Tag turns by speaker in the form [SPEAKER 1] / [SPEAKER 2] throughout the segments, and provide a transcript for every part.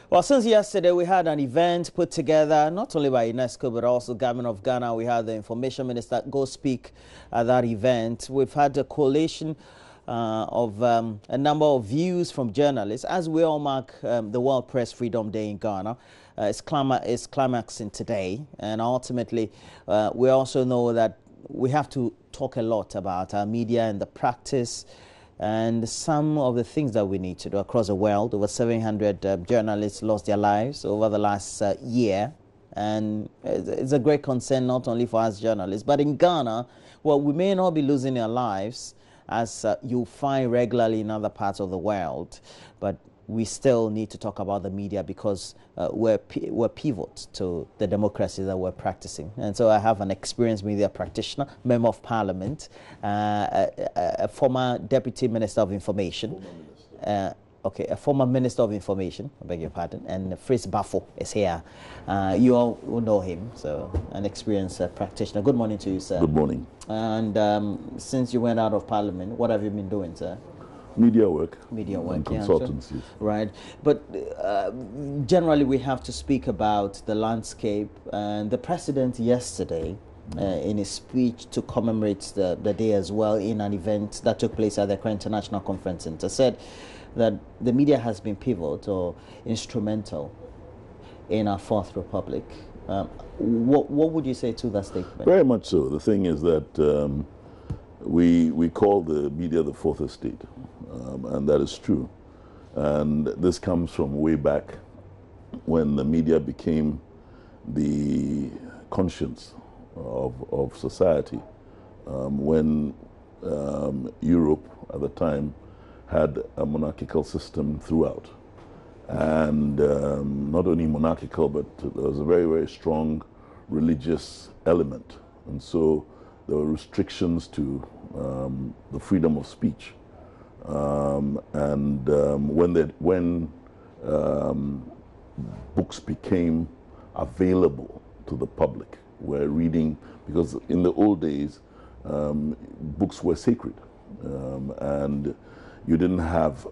[SPEAKER 1] Well, since yesterday, we had an event put together, not only by UNESCO, but also Government of Ghana. We had the Information Minister go speak at that event. We've had a coalition of a number of views from journalists as we all mark the World Press Freedom Day in Ghana. It's climaxing today, and ultimately, we also know that we have to talk a lot about our media and the practice and some of the things that we need to do across the world. Over 700 journalists lost their lives over the last year, and it's a great concern not only for us journalists, but in Ghana, well, we may not be losing our lives as you find regularly in other parts of the world, but we still need to talk about the media because we're pivot to the democracy that we're practicing. And so I have an experienced media practitioner, member of parliament, a former deputy minister of information. A former minister of information, I beg your pardon, and Fritz Bafo is here. You all will know him, so an experienced practitioner. Good morning to you, sir.
[SPEAKER 2] Good morning.
[SPEAKER 1] And since you went out of parliament, what have you been doing, sir?
[SPEAKER 2] Media work.
[SPEAKER 1] Media work,
[SPEAKER 2] and consultancies.
[SPEAKER 1] Yeah, sure. Right. But generally we have to speak about the landscape. And the president yesterday, in his speech to commemorate the day as well, in an event that took place at the Accra International Conference Center, said that the media has been pivotal or instrumental in our Fourth Republic. What would you say to that statement?
[SPEAKER 2] Very much so. The thing is that we call the media the fourth estate, and that is true. And this comes from way back when the media became the conscience of society, when Europe at the time had a monarchical system throughout. And not only monarchical, but there was a very, very strong religious element. And so there were restrictions to the freedom of speech. When books became available to the public, where reading, because in the old days, books were sacred, and you didn't have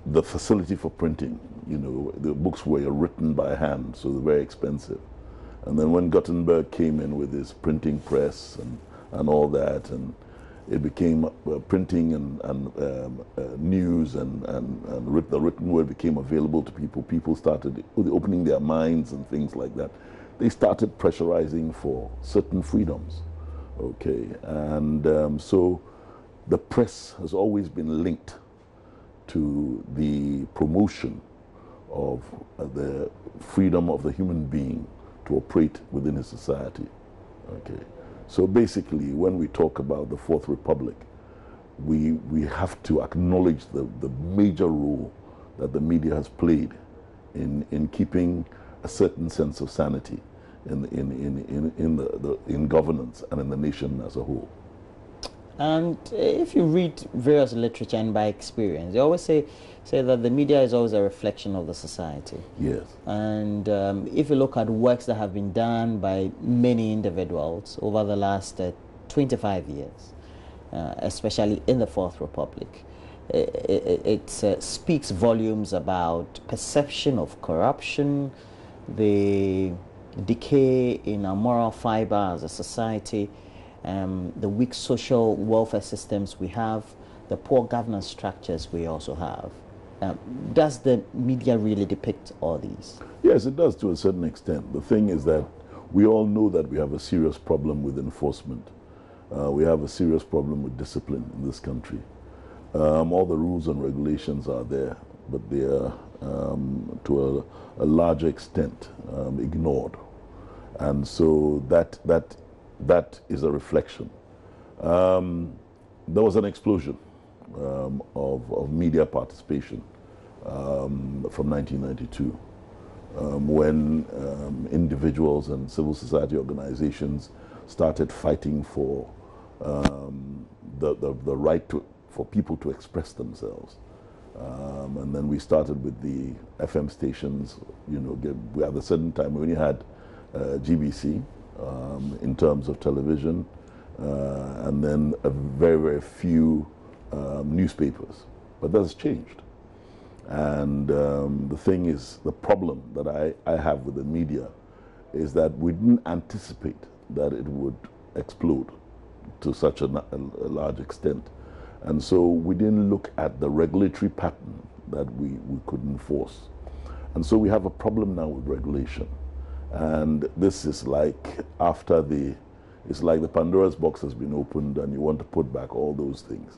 [SPEAKER 2] the facility for printing. You know, the books were written by hand, so they're very expensive. And then when Gutenberg came in with his printing press and all that, and it became printing and news and the written word became available to people. People started opening their minds and things like that. They started pressurizing for certain freedoms, okay? And so the press has always been linked to the promotion of the freedom of the human being to operate within his society, okay? So basically, when we talk about the Fourth Republic, we have to acknowledge the major role that the media has played in keeping a certain sense of sanity in governance and in the nation as a whole.
[SPEAKER 1] And if you read various literature and by experience, they always say that the media is always a reflection of the society.
[SPEAKER 2] Yes.
[SPEAKER 1] And if you look at works that have been done by many individuals over the last 25 years, especially in the Fourth Republic, it speaks volumes about perception of corruption, the decay in our moral fiber as a society, the weak social welfare systems we have, the poor governance structures we also have. Does the media really depict all these?
[SPEAKER 2] Yes, it does to a certain extent. The thing is that we all know that we have a serious problem with enforcement. We have a serious problem with discipline in this country. All the rules and regulations are there, but they are to a larger extent ignored. And so that is a reflection. There was an explosion of media participation from 1992 when individuals and civil society organizations started fighting for the right for people to express themselves. And then we started with the FM stations. You know, at a certain time we only had GBC in terms of television, and then a very, very few newspapers. But that's changed. And the thing is, the problem that I have with the media is that we didn't anticipate that it would explode to such a large extent. And so we didn't look at the regulatory pattern that we could enforce. And so we have a problem now with regulation. And this is like after it's like the Pandora's box has been opened and you want to put back all those things.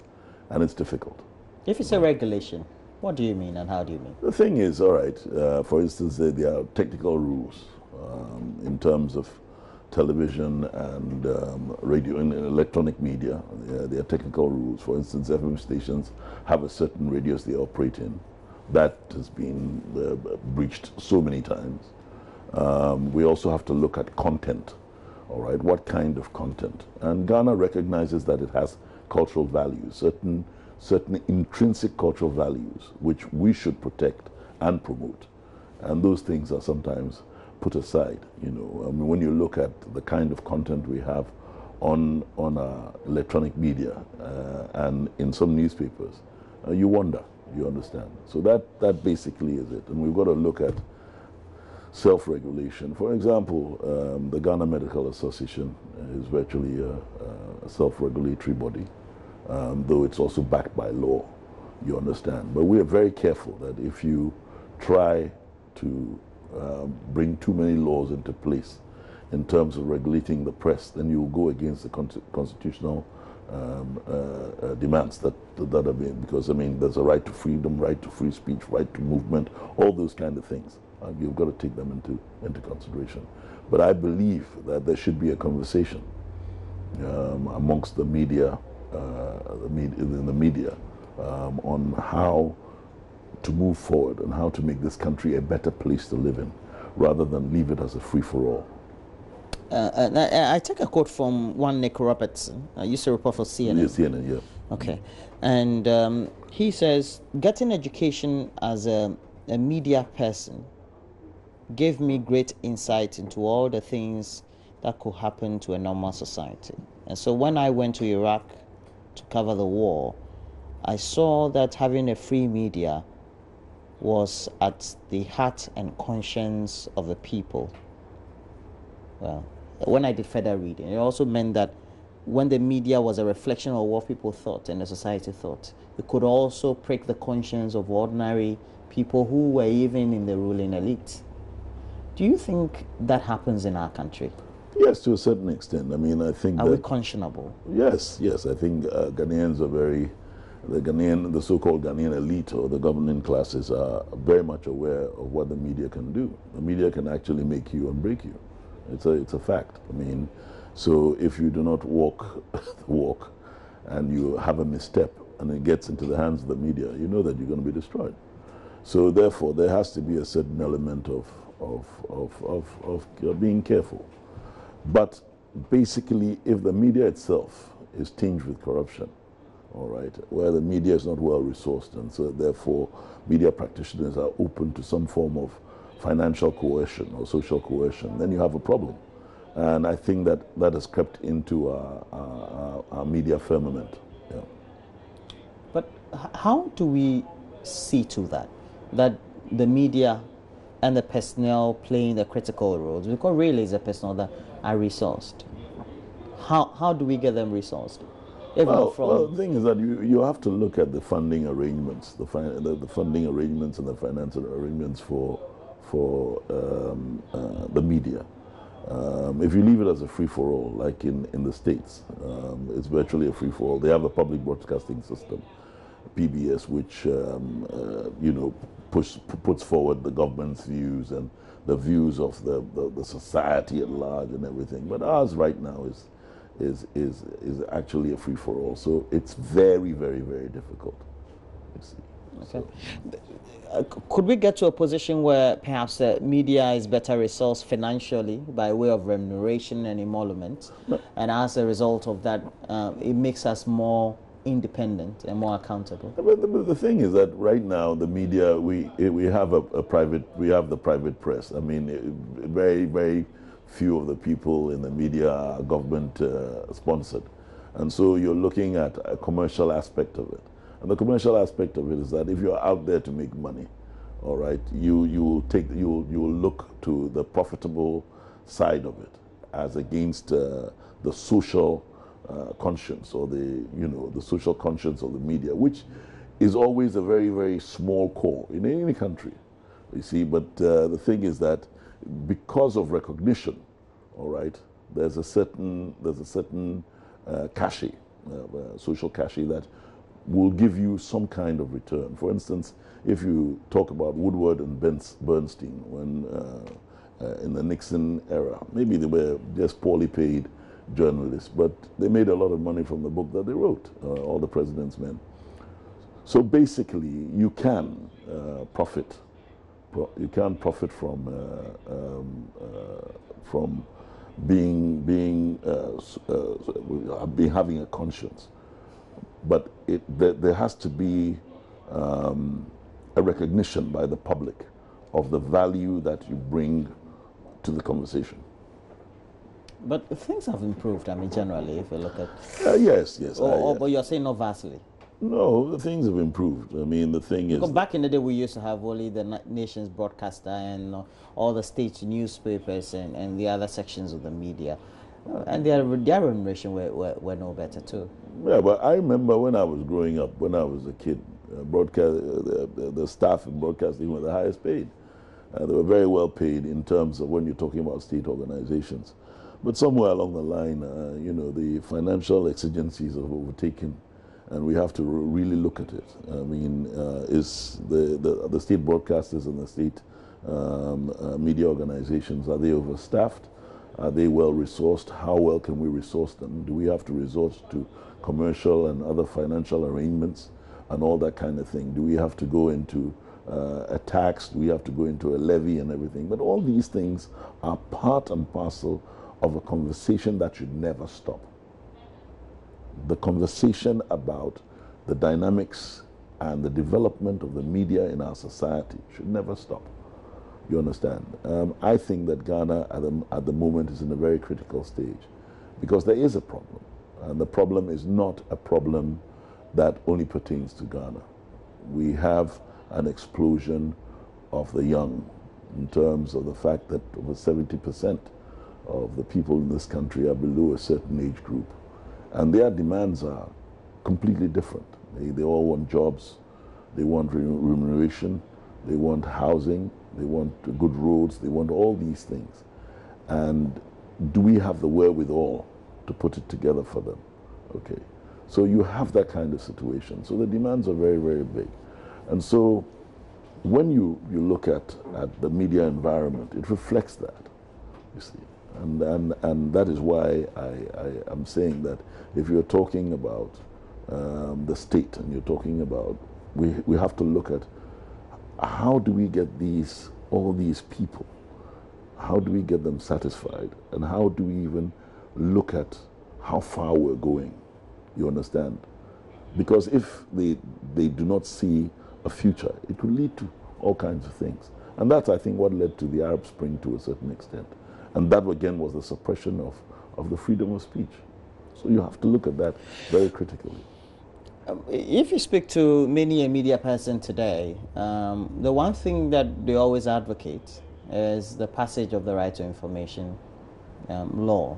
[SPEAKER 2] And it's difficult.
[SPEAKER 1] If it's a regulation, what do you mean and how do you mean?
[SPEAKER 2] The thing is, all right, for instance, there are technical rules in terms of television and radio and electronic media. There are technical rules. For instance, FM stations have a certain radius they operate in. That has been breached so many times. We also have to look at content, all right, what kind of content. And Ghana recognizes that it has cultural values, certain intrinsic cultural values, which we should protect and promote. And those things are sometimes put aside, you know. I mean, when you look at the kind of content we have on electronic media and in some newspapers, you wonder, you understand. So that basically is it. And we've got to look at self-regulation. For example, the Ghana Medical Association is virtually a self-regulatory body, though it's also backed by law, you understand. But we are very careful that if you try to bring too many laws into place in terms of regulating the press, then you will go against the constitutional demands that are being, because I mean there's a right to freedom, right to free speech, right to movement, all those kind of things. You've got to take them into consideration. But I believe that there should be a conversation amongst the media, in the media, on how to move forward and how to make this country a better place to live in, rather than leave it as a free-for-all.
[SPEAKER 1] I take a quote from one Nick Robertson. I used to report for CNN.
[SPEAKER 2] Yeah, CNN, yeah.
[SPEAKER 1] Okay. And he says, getting education as a media person gave me great insight into all the things that could happen to a normal society. And so when I went to Iraq to cover the war, I saw that having a free media was at the heart and conscience of the people. Well, when I did further reading, it also meant that when the media was a reflection of what people thought and the society thought, it could also prick the conscience of ordinary people who were even in the ruling elite. Do you think that happens in our country?
[SPEAKER 2] Yes, to a certain extent. I mean, I think
[SPEAKER 1] Are we conscionable?
[SPEAKER 2] Yes. I think Ghanaians are the so-called Ghanaian elite or the governing classes are very much aware of what the media can do. The media can actually make you and break you. It's a fact. I mean, so if you do not walk the walk and you have a misstep and it gets into the hands of the media, you know that you're going to be destroyed. So therefore, there has to be a certain element of being careful. But basically, if the media itself is tinged with corruption, all right, where the media is not well resourced, and so therefore media practitioners are open to some form of financial coercion or social coercion, then you have a problem. And I think that has crept into our media firmament. Yeah.
[SPEAKER 1] But how do we see to that the media and the personnel playing the critical roles? Because really it's the personnel that are resourced. How do we get them resourced?
[SPEAKER 2] Well, the thing is that you have to look at the funding arrangements, the funding arrangements and the financial arrangements for the media. If you leave it as a free-for-all, like in the States, it's virtually a free-for-all. They have a public broadcasting system, PBS, which puts forward the government's views and the views of the society at large and everything. But ours right now is actually a free-for-all. So it's very, very, very difficult, you see.
[SPEAKER 1] Okay. Could we get to a position where perhaps the media is better resourced financially by way of remuneration and emolument, and as a result of that, it makes us more independent and more accountable?
[SPEAKER 2] But the thing is that right now the media, we have the private press. I mean, very, very few of the people in the media are government sponsored, and so you're looking at a commercial aspect of it. And the commercial aspect of it is that if you're out there to make money, all right, you will look to the profitable side of it as against the social conscience, or the social conscience of the media, which is always a very, very small core in any country, you see. But the thing is that because of recognition, all right, there's a certain cachet, social cachet, that will give you some kind of return. For instance, if you talk about Woodward and Bernstein, when in the Nixon era, maybe they were just poorly paid journalists, but they made a lot of money from the book that they wrote, All the President's Men. So basically, you can profit. You can profit from having a conscience, but there has to be a recognition by the public of the value that you bring to the conversation.
[SPEAKER 1] But things have improved, I mean, generally, if you look at...
[SPEAKER 2] Yes.
[SPEAKER 1] But you're saying not vastly?
[SPEAKER 2] No, the things have improved. I mean, the thing is...
[SPEAKER 1] Because back in the day, we used to have only the nation's broadcaster and all the state newspapers and the other sections of the media. And their remuneration were no better, too.
[SPEAKER 2] Yeah, but I remember when I was growing up, when I was a kid, the staff in broadcasting were the highest paid. They were very well paid in terms of when you're talking about state organizations. But somewhere along the line, the financial exigencies have overtaken, and we have to really look at it. I mean, is the state broadcasters and the state media organizations, are they overstaffed? Are they well resourced? How well can we resource them? Do we have to resort to commercial and other financial arrangements and all that kind of thing? Do we have to go into a tax? Do we have to go into a levy and everything? But all these things are part and parcel of a conversation that should never stop. The conversation about the dynamics and the development of the media in our society should never stop. You understand? I think that Ghana at the moment is in a very critical stage, because there is a problem. And the problem is not a problem that only pertains to Ghana. We have an explosion of the young in terms of the fact that over 70% of the people in this country are below a certain age group. And their demands are completely different. They all want jobs, they want remuneration, they want housing, they want good roads, they want all these things. And do we have the wherewithal to put it together for them? Okay. So you have that kind of situation. So the demands are very, very big. And so when you look at the media environment, it reflects that, you see. And that is why I am saying that if you're talking about the state and you're talking about, we have to look at how do we get all these people, how do we get them satisfied, and how do we even look at how far we're going, you understand? Because if they do not see a future, it will lead to all kinds of things. And that's, I think, what led to the Arab Spring to a certain extent. And that, again, was the suppression of the freedom of speech. So you have to look at that very critically.
[SPEAKER 1] If you speak to many a media person today, the one thing that they always advocate is the passage of the Right to Information law.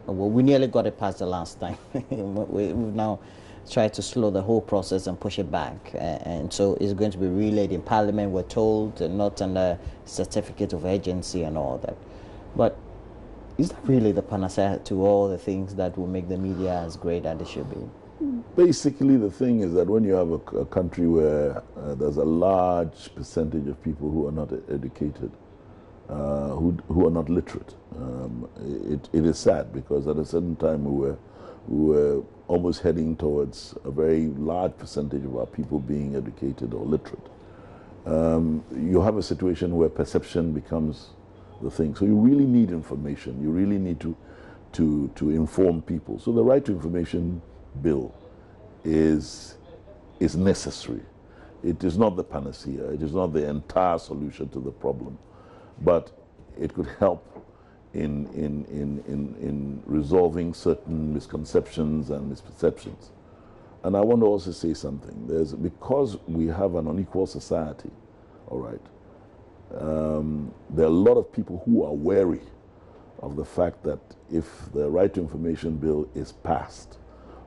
[SPEAKER 1] Well, we nearly got it passed the last time. We've now tried to slow the whole process and push it back. And so it's going to be relayed in Parliament, we're told, and not under certificate of urgency and all that. But is that really the panacea to all the things that will make the media as great as it should be?
[SPEAKER 2] Basically, the thing is that when you have a country where there's a large percentage of people who are not educated, who are not literate, it is sad, because at a certain time we were almost heading towards a very large percentage of our people being educated or literate. You have a situation where perception becomes the thing. So you really need information. You really need to inform people. So the Right to Information Bill is necessary. It is not the panacea. It is not the entire solution to the problem, but it could help in resolving certain misconceptions and misperceptions And I want to also say something. Because we have an unequal society, all right, there are a lot of people who are wary of the fact that if the Right to Information Bill is passed,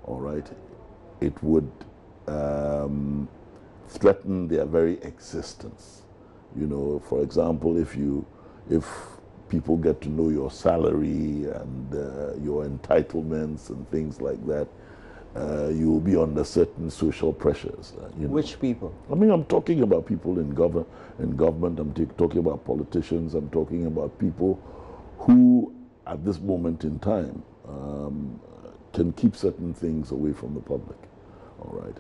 [SPEAKER 2] all right, it would threaten their very existence. You know, for example, if people get to know your salary and your entitlements and things like that, you will be under certain social pressures.
[SPEAKER 1] Which people?
[SPEAKER 2] I mean, I'm talking about people in government. I'm talking about politicians. I'm talking about people who, at this moment in time, can keep certain things away from the public. All right.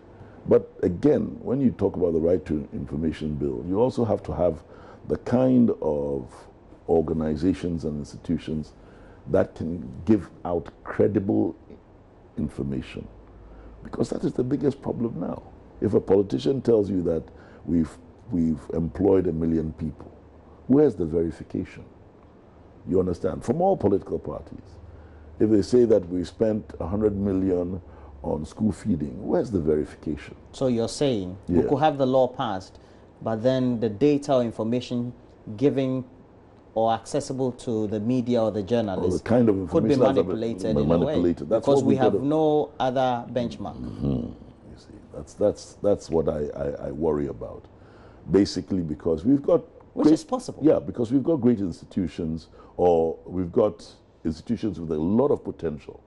[SPEAKER 2] But again, when you talk about the Right to Information Bill, you also have to have the kind of organizations and institutions that can give out credible information, because that is the biggest problem now. If a politician tells you that we've employed 1 million people, where's the verification? You understand? From all political parties. If they say that we spent 100 million on school feeding, where's the verification?
[SPEAKER 1] So you're saying we could have the law passed, but then the data or information given or accessible to the media or the journalists
[SPEAKER 2] the kind of
[SPEAKER 1] could be manipulated in a way, because we have no other benchmark.
[SPEAKER 2] You see, that's what I worry about. Basically, because we've got
[SPEAKER 1] which is possible.
[SPEAKER 2] Yeah, because we've got great institutions, or we've got institutions with a lot of potential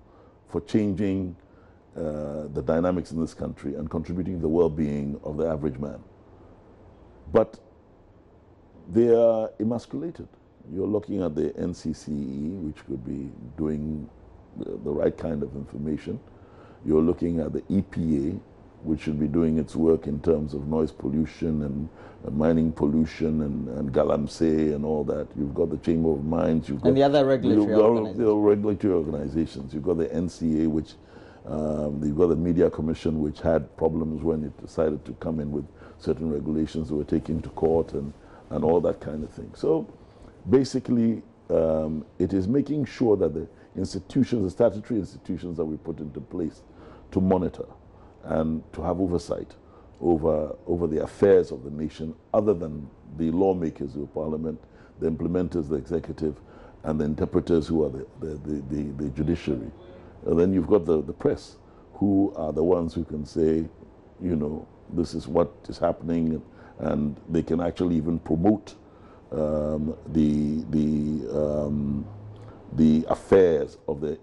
[SPEAKER 2] for changing the dynamics in this country and contributing to the well-being of the average man. But they are emasculated. You're looking at the NCCE, which could be doing the right kind of information. You're looking at the EPA, which should be doing its work in terms of noise pollution and mining pollution and galamsey and all that. You've got the Chamber of Mines. You've got
[SPEAKER 1] the other regulatory
[SPEAKER 2] organizations. You've got the NCA, which you've got the Media Commission, which had problems when it decided to come in with certain regulations that were taken to court and all that kind of thing. So basically, it is making sure that the institutions, the statutory institutions that we put into place to monitor and to have oversight over the affairs of the nation, other than the lawmakers of Parliament, the implementers, the executive, and the interpreters who are the judiciary. And then you've got the press, who are the ones who can say, you know, this is what is happening, and they can actually even promote the affairs of the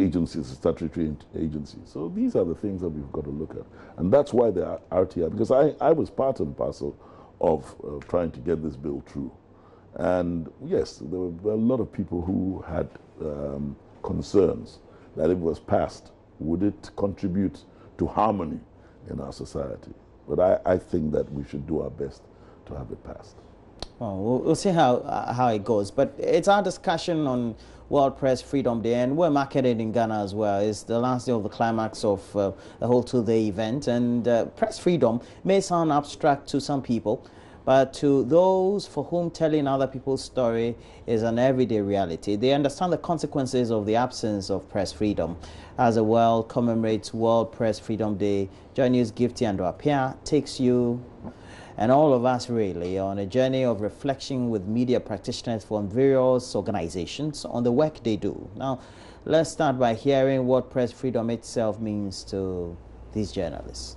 [SPEAKER 2] agencies, the statutory agencies. So these are the things that we've got to look at. And that's why the RTI, because I was part and parcel of trying to get this bill through. And yes, there were a lot of people who had concerns that if it was passed, would it contribute to harmony in our society? But I think that we should do our best to have it passed.
[SPEAKER 1] Well, we'll see how it goes. But it's our discussion on World Press Freedom Day, and we're marketed in Ghana as well. It's the last day of the climax of the whole 2-day event. And press freedom may sound abstract to some people, but to those for whom telling other people's story is an everyday reality, they understand the consequences of the absence of press freedom. As the world commemorates World Press Freedom Day, JoyNews Gifty and Apia takes you and all of us really on a journey of reflection with media practitioners from various organizations on the work they do. Now, let's start by hearing what press freedom itself means to these journalists.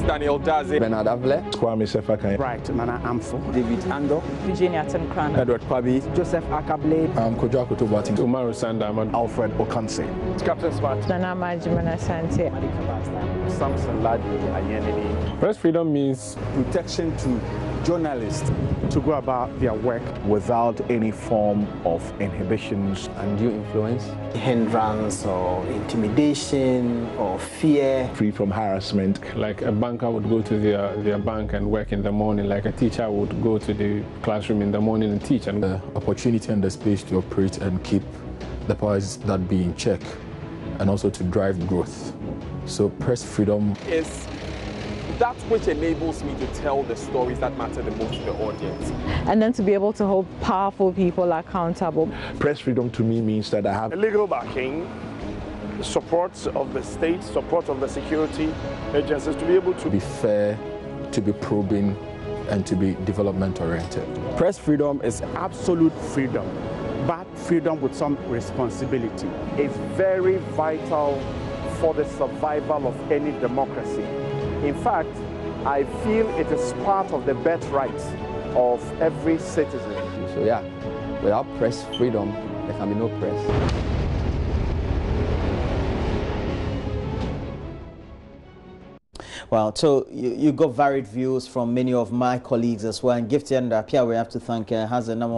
[SPEAKER 3] Daniel Daze,
[SPEAKER 4] Bernard Avle,
[SPEAKER 3] Kwame Sefaka,
[SPEAKER 4] Bright Nana Amfo,
[SPEAKER 5] David Ando, Virginia Tenkran,
[SPEAKER 3] Edward Kwabi,
[SPEAKER 4] Joseph Akable,
[SPEAKER 3] Kojo Akoto-Boateng, Umaru Sandaman,
[SPEAKER 4] Alfred Okanse,
[SPEAKER 3] Captain Smart,
[SPEAKER 5] Nana Majimana Sante,
[SPEAKER 4] Samson Ladi Ayenini.
[SPEAKER 3] Press freedom means
[SPEAKER 4] protection to journalists to go about their work without any form of inhibitions.
[SPEAKER 6] Undue influence,
[SPEAKER 7] hindrance or intimidation or fear.
[SPEAKER 3] Free from harassment. Like a banker would go to their bank and work in the morning, like a teacher would go to the classroom in the morning and teach. And
[SPEAKER 8] the opportunity and the space to operate and keep the powers that be in check, and also to drive growth. So press freedom
[SPEAKER 3] is that which enables me to tell the stories that matter the most to the audience.
[SPEAKER 5] And then to be able to hold powerful people accountable.
[SPEAKER 9] Press freedom to me means that I have
[SPEAKER 10] legal backing, support of the state, support of the security agencies to be able to
[SPEAKER 8] be fair, to be probing, and to be development oriented.
[SPEAKER 4] Press freedom is absolute freedom, but freedom with some responsibility.
[SPEAKER 10] It's very vital for the survival of any democracy. In fact, I feel it is part of the birthright of every citizen.
[SPEAKER 6] So yeah, without press freedom, there can be no press.
[SPEAKER 1] Well, so you got varied views from many of my colleagues as well. And Gifty and Apia, we have to thank, has a number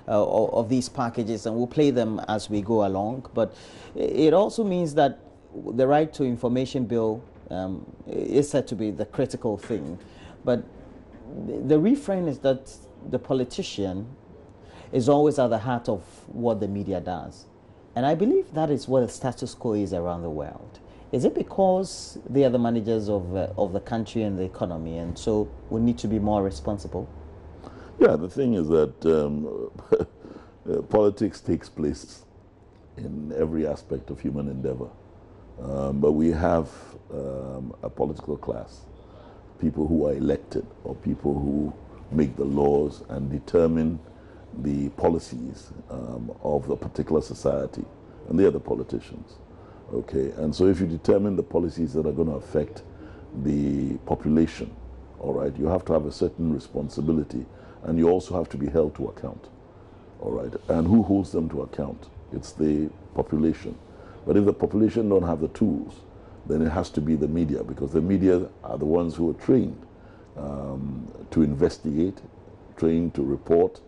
[SPEAKER 1] of these packages, and we'll play them as we go along. But it also means that the right to information bill is said to be the critical thing. But the refrain is that the politician is always at the heart of what the media does. And I believe that is what the status quo is around the world. Is it because they are the managers of the country and the economy, and so we need to be more responsible?
[SPEAKER 2] Yeah, the thing is that politics takes place in every aspect of human endeavor. But we have a political class, people who are elected or people who make the laws and determine the policies of a particular society, and they are the politicians. Okay, and so if you determine the policies that are going to affect the population, all right, you have to have a certain responsibility, and you also have to be held to account, all right. And who holds them to account? It's the population. But if the population don't have the tools, then it has to be the media, because the media are the ones who are trained to investigate, trained to report,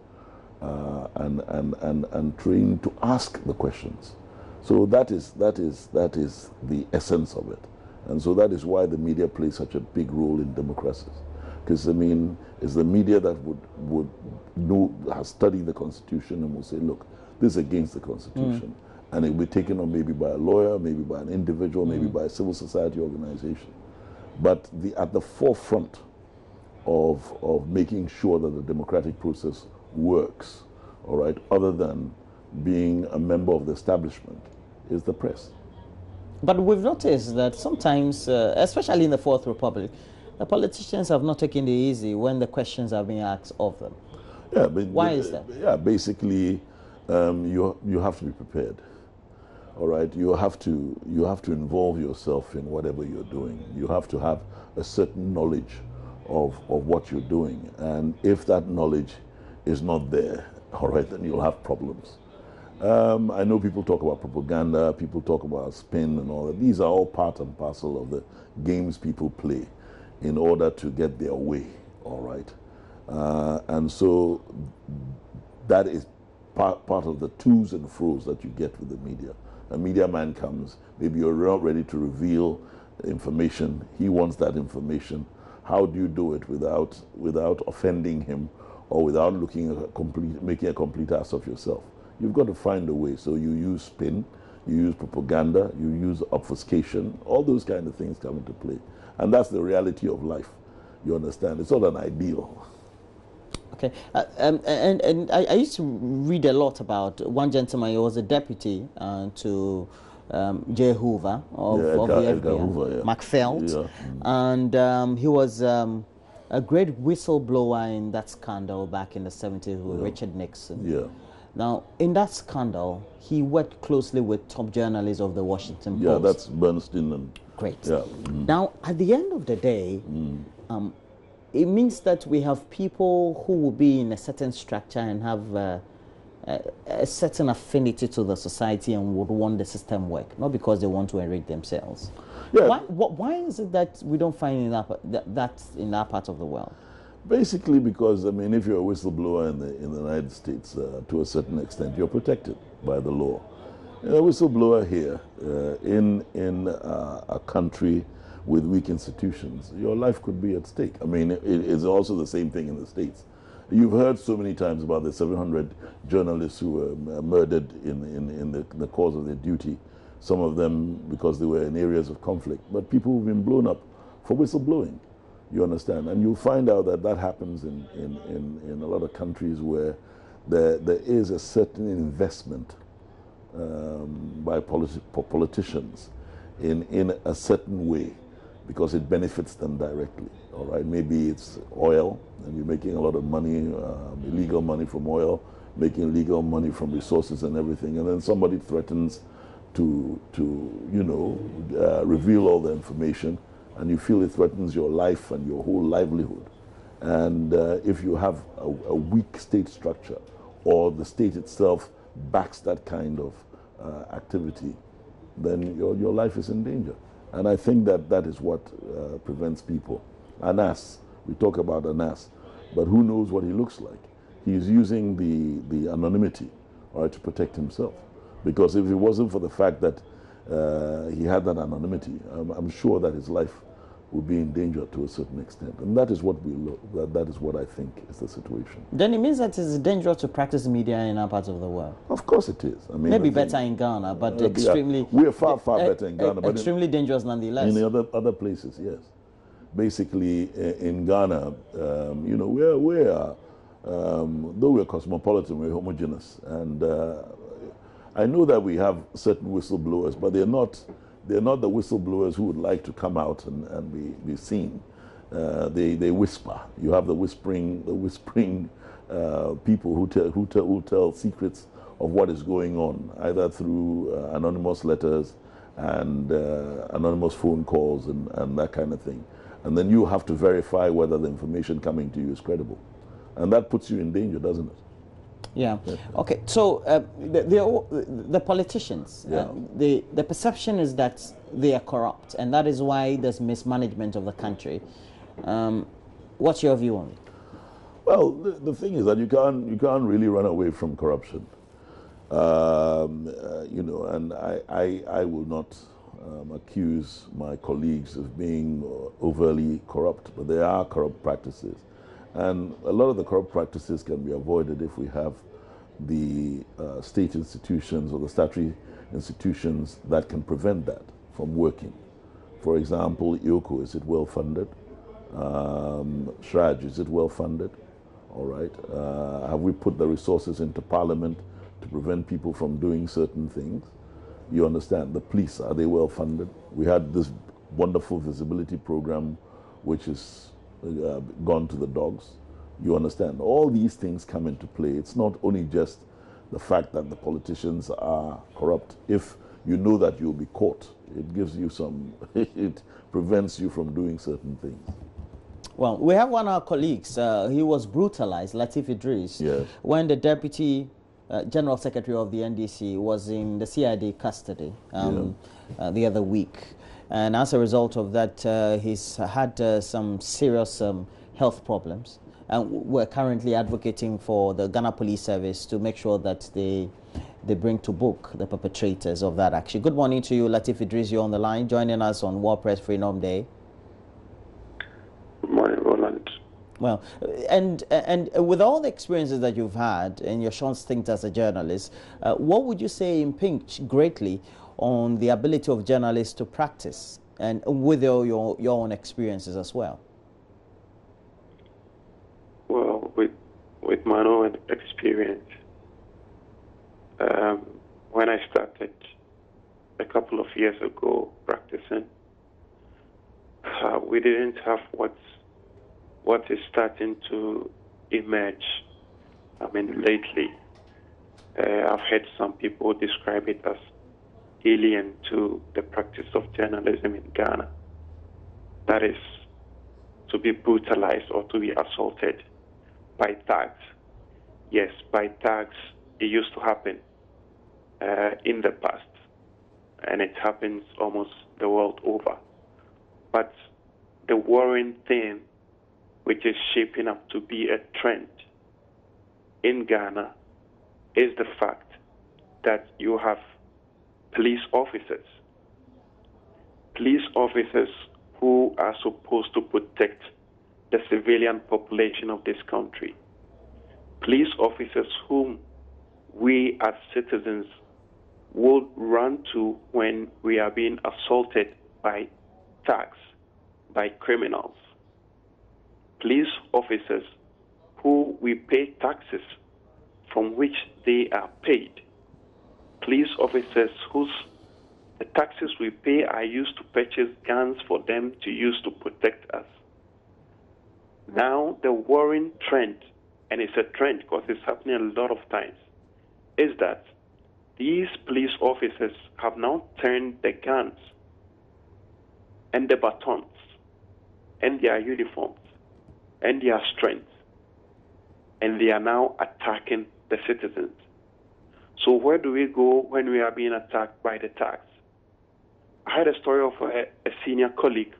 [SPEAKER 2] and trained to ask the questions. So that is the essence of it. And so that is why the media plays such a big role in democracies. Because, I mean, it's the media that would know, has studied the Constitution and will say, look, this is against the Constitution. And it will be taken on maybe by a lawyer, maybe by an individual, maybe by a civil society organization. But at the forefront of making sure that the democratic process works, all right, other than being a member of the establishment, is the press.
[SPEAKER 1] But we've noticed that sometimes, especially in the Fourth Republic, the politicians have not taken it easy when the questions are being asked of them.
[SPEAKER 2] Yeah, but
[SPEAKER 1] why is that?
[SPEAKER 2] Yeah, basically, you have to be prepared. All right, you have to involve yourself in whatever you're doing. You have to have a certain knowledge of what you're doing, and if that knowledge is not there, all right, then you'll have problems. I know people talk about propaganda, people talk about spin and all that. These are all part and parcel of the games people play in order to get their way, all right? And so that is part of the to's and fro's that you get with the media. A media man comes, maybe you're not ready to reveal information, he wants that information. How do you do it without offending him or without making a complete ass of yourself? You've got to find a way. So you use spin, you use propaganda, you use obfuscation, all those kind of things come into play. And that's the reality of life. You understand? It's not an ideal.
[SPEAKER 1] Okay. And I used to read a lot about one gentleman. He was a deputy to J. Hoover of the FBI,
[SPEAKER 2] Hoover, yeah.
[SPEAKER 1] MacPhail. Yeah. And he was a great whistleblower in that scandal back in the 70s with Richard Nixon.
[SPEAKER 2] Yeah.
[SPEAKER 1] Now, in that scandal, he worked closely with top journalists of the Washington Post.
[SPEAKER 2] Yeah, that's Bernstein and...
[SPEAKER 1] Great.
[SPEAKER 2] Yeah.
[SPEAKER 1] Now, at the end of the day, it means that we have people who will be in a certain structure and have a certain affinity to the society and would want the system work, not because they want to enrich themselves. Yeah. Why is it that we don't find that in that part of the world?
[SPEAKER 2] Basically because, I mean, if you're a whistleblower in the United States, to a certain extent, you're protected by the law. A whistleblower here in a country with weak institutions, your life could be at stake. I mean, it's also the same thing in the States. You've heard so many times about the 700 journalists who were murdered in the course of their duty, some of them because they were in areas of conflict, but people who've been blown up for whistleblowing, you understand? And you'll find out that that happens in a lot of countries where there is a certain investment by politicians in a certain way because it benefits them directly. All right, maybe it's oil, and you're making a lot of money, illegal money from oil, making legal money from resources and everything, and then somebody threatens to reveal all the information, and you feel it threatens your life and your whole livelihood. And if you have a weak state structure, or the state itself backs that kind of activity, then your life is in danger. And I think that is what prevents people. Anas, we talk about Anas, but who knows what he looks like? He's using the anonymity, all right, to protect himself. Because if it wasn't for the fact that he had that anonymity, I'm sure that his life would be in danger to a certain extent. And that is what that is what I think is the situation.
[SPEAKER 1] Then it means that it's dangerous to practice media in our parts of the world.
[SPEAKER 2] Of course it is. I mean,
[SPEAKER 1] maybe better in Ghana, but extremely...
[SPEAKER 2] We're far better in Ghana. But
[SPEAKER 1] extremely dangerous nonetheless.
[SPEAKER 2] In the other places, yes. Basically, in Ghana, we're though we're cosmopolitan, we're homogeneous. And I know that we have certain whistleblowers, but they're not the whistleblowers who would like to come out and be seen. They whisper. You have the whispering people who tell secrets of what is going on, either through anonymous letters and anonymous phone calls and that kind of thing. And then you have to verify whether the information coming to you is credible. And that puts you in danger, doesn't it?
[SPEAKER 1] Yeah. Okay. So the politicians,
[SPEAKER 2] yeah.
[SPEAKER 1] The perception is that they are corrupt, and that is why there's mismanagement of the country. What's your view on it?
[SPEAKER 2] Well, the thing is that you can't really run away from corruption. And I will not accuse my colleagues of being overly corrupt, but there are corrupt practices. And a lot of the corrupt practices can be avoided if we have the state institutions or the statutory institutions that can prevent that from working. For example, IOCO, is it well funded? SHRAJ, is it well funded? All right. Have we put the resources into Parliament to prevent people from doing certain things? You understand? The police, are they well funded? We had this wonderful visibility program, which is gone to the dogs. You understand? All these things come into play. It's not only just the fact that the politicians are corrupt. If you know that you'll be caught, it gives you it prevents you from doing certain things.
[SPEAKER 1] Well, we have one of our colleagues. He was brutalized, Latif Idris,
[SPEAKER 2] yes.
[SPEAKER 1] when the Deputy General Secretary of the NDC was in the CID custody the other week. And as a result of that, he's had some serious health problems. And we're currently advocating for the Ghana Police Service to make sure that they bring to book the perpetrators of that action. Good morning to you, Latif Idris. You're on the line, joining us on War Press Freedom Day.
[SPEAKER 11] Good morning, Roland.
[SPEAKER 1] Well, and with all the experiences that you've had in your short stint as a journalist, what would you say impinged greatly on the ability of journalists to practice, and with your own experiences as well?
[SPEAKER 11] Well, with my own experience, when I started a couple of years ago practicing, we didn't have what is starting to emerge. I mean, lately, I've heard some people describe it as alien to the practice of journalism in Ghana. That is, to be brutalized or to be assaulted by thugs. Yes, by thugs, it used to happen in the past, and it happens almost the world over. But the worrying thing which is shaping up to be a trend in Ghana, is the fact that you have police officers who are supposed to protect the civilian population of this country, police officers whom we as citizens would run to when we are being assaulted by thugs, by criminals, police officers who we pay taxes from which they are paid, police officers whose the taxes we pay are used to purchase guns for them to use to protect us. Now the worrying trend, and it's a trend because it's happening a lot of times, is that these police officers have now turned the guns and the batons and their uniforms and their strength, and they are now attacking the citizens. So where do we go when we are being attacked by the thugs? I had a story of a senior colleague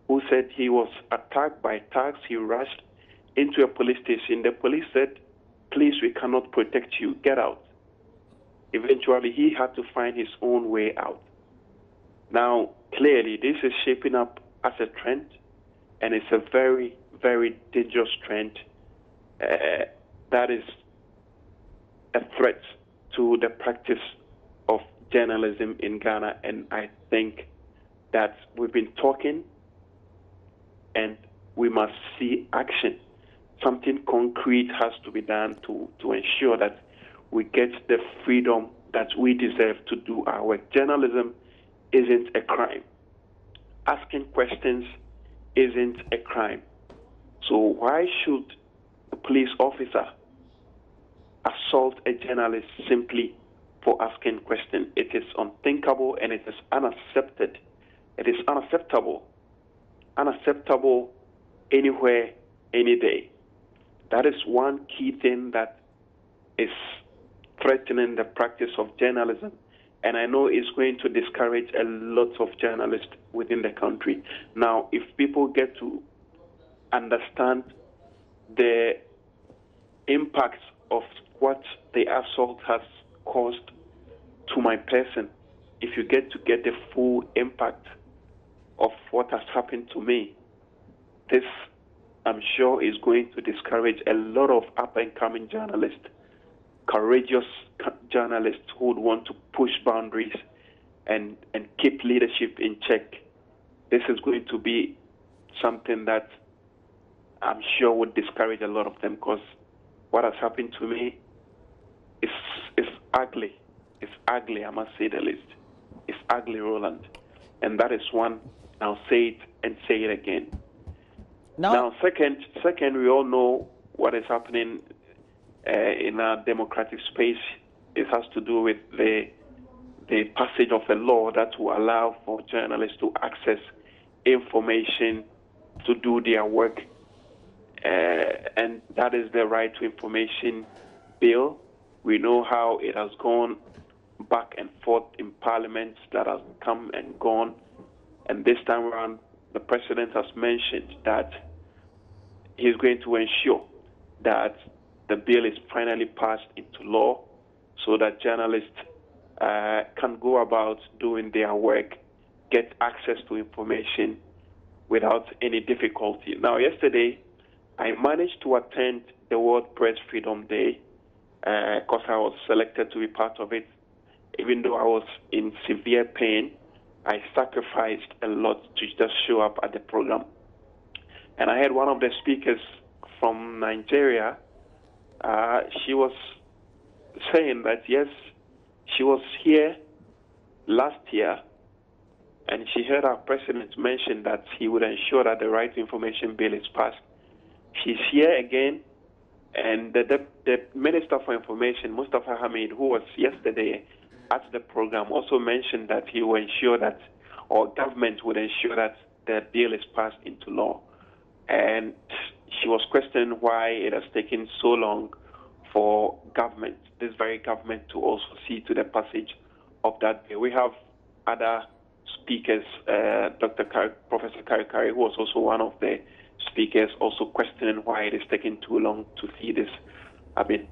[SPEAKER 11] who said he was attacked by thugs. He rushed into a police station. The police said, "Please, we cannot protect you. Get out." Eventually, he had to find his own way out. Now, clearly, this is shaping up as a trend, and it's a very, very dangerous trend that is a threat to the practice of journalism in Ghana. And I think that we've been talking, and we must see action. Something concrete has to be done to ensure that we get the freedom that we deserve to do our work. Journalism isn't a crime. Asking questions isn't a crime. So why should a police officer assault a journalist simply for asking questions? It is unthinkable, and it is unaccepted. It is unacceptable. Unacceptable anywhere, any day. That is one key thing that is threatening the practice of journalism, and I know it's going to discourage a lot of journalists within the country. Now, if people get to understand the impacts of what the assault has caused to my person, if you get the full impact of what has happened to me, this, I'm sure, is going to discourage a lot of up-and-coming journalists, courageous journalists who would want to push boundaries and keep leadership in check. This is going to be something that I'm sure would discourage a lot of them, because what has happened to me is ugly. It's ugly, I must say the least. It's ugly, Roland. And that is one. I'll say it and say it again. Now, second, we all know what is happening in our democratic space. It has to do with the passage of a law that will allow for journalists to access information to do their work, and that is the Right to Information Bill. We know how it has gone back and forth in parliaments, that has come and gone, and this time around, the president has mentioned that he's going to ensure that the bill is finally passed into law so that journalists can go about doing their work, get access to information without any difficulty. Now, yesterday, I managed to attend the World Press Freedom Day because I was selected to be part of it. Even though I was in severe pain, I sacrificed a lot to just show up at the program. And I had one of the speakers from Nigeria. She was saying that, yes, she was here last year, and she heard our president mention that he would ensure that the Right to Information Bill is passed. She's here again, and the Minister for Information, Mustafa Hamid, who was yesterday at the program, also mentioned that he will ensure that, or government would ensure that the bill is passed into law. And she was questioning why it has taken so long for government, this very government, to also see to the passage of that bill. We have other speakers, Professor Kari, who was also one of the speakers also questioning why it is taking too long to see this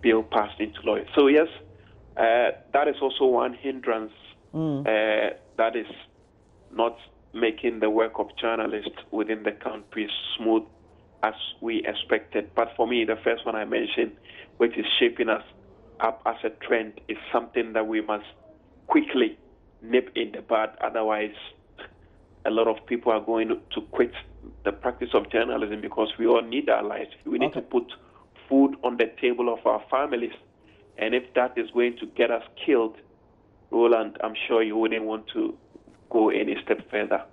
[SPEAKER 11] bill passed into law. So yes, that is also one hindrance that is not making the work of journalists within the country smooth as we expected. But for me, the first one I mentioned, which is shaping us up as a trend, is something that we must quickly nip in the bud. Otherwise, a lot of people are going to quit the practice of journalism, because we all need our lives. We need to put food on the table of our families. And if that is going to get us killed, Roland, I'm sure you wouldn't want to go any step further.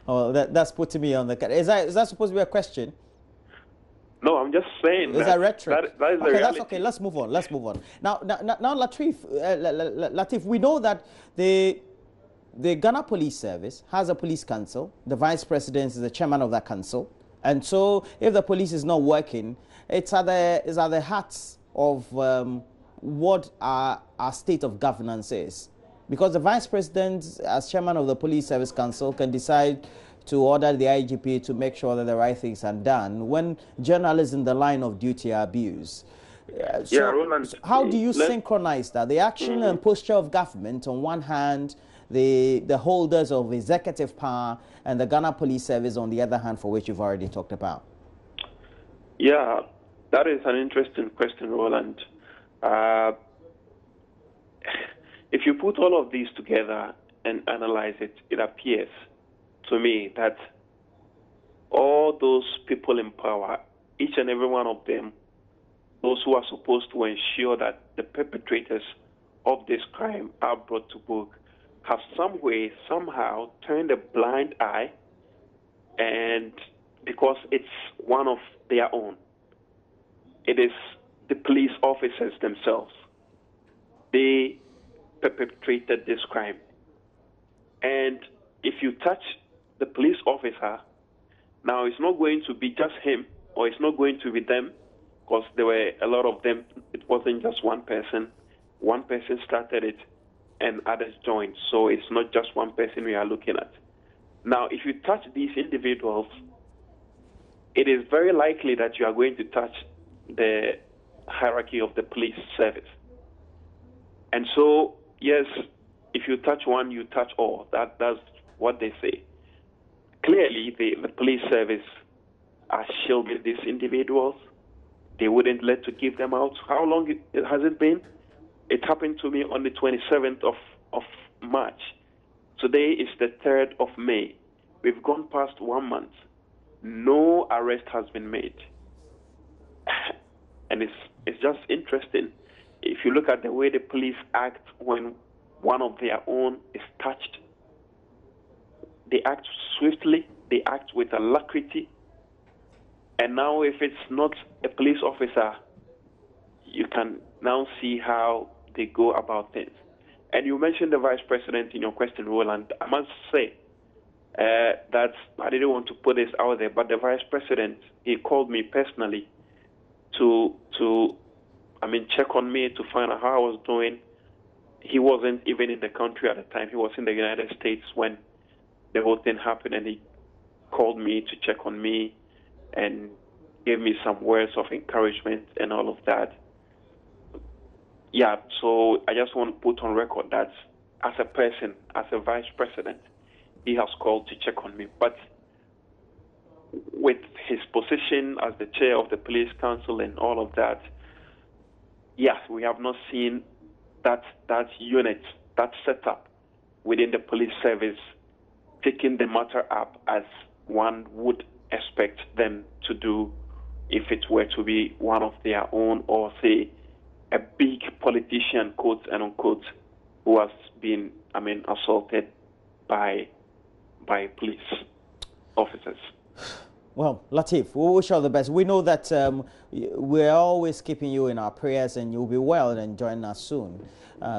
[SPEAKER 1] Oh, that's putting me on the... Is that supposed to be a question?
[SPEAKER 11] No, I'm just saying.
[SPEAKER 1] Is that rhetoric?
[SPEAKER 11] That is the
[SPEAKER 1] okay,
[SPEAKER 11] reality.
[SPEAKER 1] that's okay. Let's move on. Now, Latif, we know that the Ghana Police Service has a police council. The vice president is the chairman of that council. And so if the police is not working, it's at the heart of what our state of governance is. Because the vice president, as chairman of the police service council, can decide to order the IGP to make sure that the right things are done when journalists in the line of duty are abused.
[SPEAKER 11] Roland,
[SPEAKER 1] how do you synchronize that? The action and posture of government on one hand, the holders of executive power, and the Ghana Police Service on the other hand, for which you've already talked about?
[SPEAKER 11] Yeah, that is an interesting question, Roland. If you put all of these together and analyze it, it appears to me that all those people in power, each and every one of them, those who are supposed to ensure that the perpetrators of this crime are brought to book, have some way, somehow turned a blind eye, and because it's one of their own. It is the police officers themselves. They perpetrated this crime. And if you touch the police officer, now it's not going to be just him, or it's not going to be them, because there were a lot of them. It wasn't just one person. One person started it and others joined. So it's not just one person we are looking at. Now, if you touch these individuals, it is very likely that you are going to touch the hierarchy of the police service. And so, yes, if you touch one, you touch all. That's what they say. Clearly, the police service are shielding these individuals. They wouldn't let to give them out. How long has it been? It happened to me on the 27th of March. Today is the 3rd of May. We've gone past 1 month. No arrest has been made. And it's just interesting. If you look at the way the police act when one of their own is touched, they act swiftly, they act with alacrity. And now if it's not a police officer, you can now see how they go about things. And you mentioned the vice president in your question, Roland. I must say that I didn't want to put this out there, but the vice president, he called me personally to check on me, to find out how I was doing. He wasn't even in the country at the time. He was in the United States when the whole thing happened, and he called me to check on me and gave me some words of encouragement and all of that. Yeah, so I just want to put on record that as a person, as a vice president, he has called to check on me. But with his position as the chair of the police council and all of that, yes, we have not seen that unit, that setup within the police service taking the matter up as one would expect them to do if it were to be one of their own, or say a big politician, quote and unquote, who has been, assaulted by police officers.
[SPEAKER 1] Well, Latif, we wish you all the best. We know that we're always keeping you in our prayers, and you'll be well and join us soon.